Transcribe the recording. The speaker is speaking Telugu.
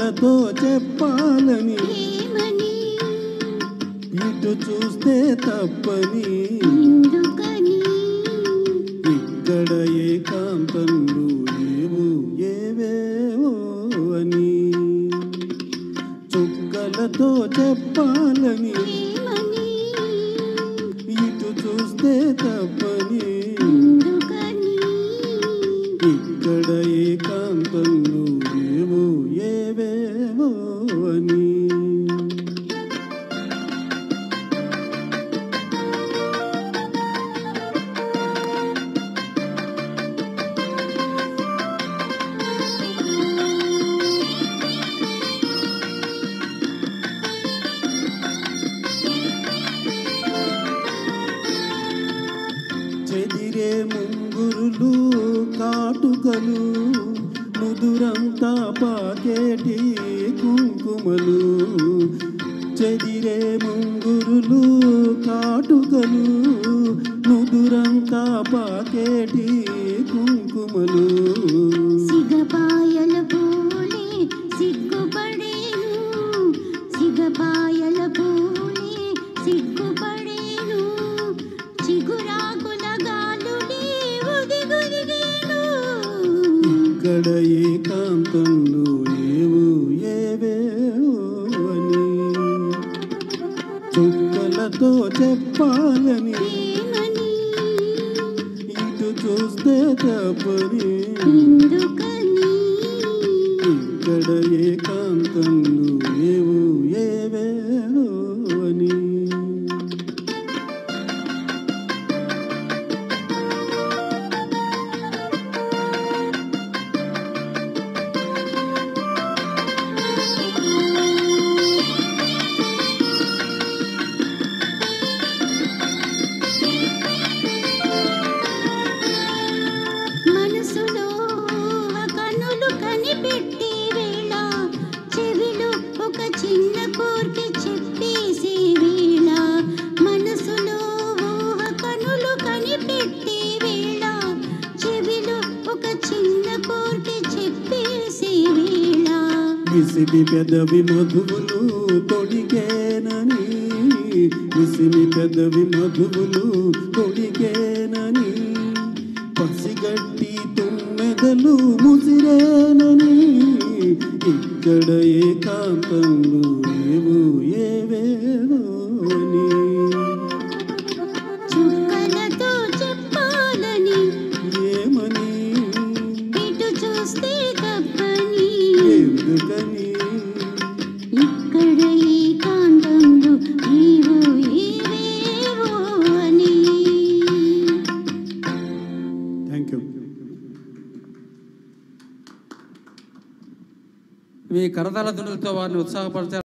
చుక్కలతో చెప్పాలని ఇటు చూస్తే తప్పని ఇక్కడ ఏకాంతంలో ఏవో ఏవేవో అని చుక్కలతో చెప్పాలని ఇటు చూస్తే తప్పని ఇక్కడ ఏకాంతంలో ఏవో ఏవేవో అని చెదిరే ముంగురులు కాటుకలు ముదురంతా పాకేటి కుంకుమలు చెదిరే ముంగురులు కాటుకలు ముదురంతా పాకేటి కుంకుమలు సిగపాయల పూలే సిగ్గుపడేను సిగపాయల పూలే సిగ్గుపడేను చిగురాకుల గాలులే ఉదిగుదిగేను ఇక్కడ ఏకాంతంలో ఏవో ఏవేవో అని చుక్కలతో చెప్పాలని ఇటు చూస్తే తప్పని ఇక్కడ ఏకాంతంలో ఏవో ఏవేవో అని మనసులో కనులు కనిపెట్టే వేళ చెవిలో ఒక చిన్న కోరిక చెప్పేసే వేళ మనసులో కనులు కనిపెట్టే వేళ చెవిలో ఒక చిన్న కోరిక చెప్పేసే వేళ విసిమి పెదవి మధువులు తొడిగేనని విసిమి పెదవి మధువులు తొడిగేనని పసిగట్టి తుమ్మెదలు ముసిరేనని ఇక్కడ ఏకాంతంలో ఏవో ఏవేవో అని చుక్కలతో చెప్పాలని ఏమని ఇటు చూస్తే తప్పని ఎందుకని ఇక్కడ ఏకాంతంలో ఏవో ఏవేవో అని. Thank you. మీ కరతాళ ధ్వనులతో వారిని ఉత్సాహపరిచారు.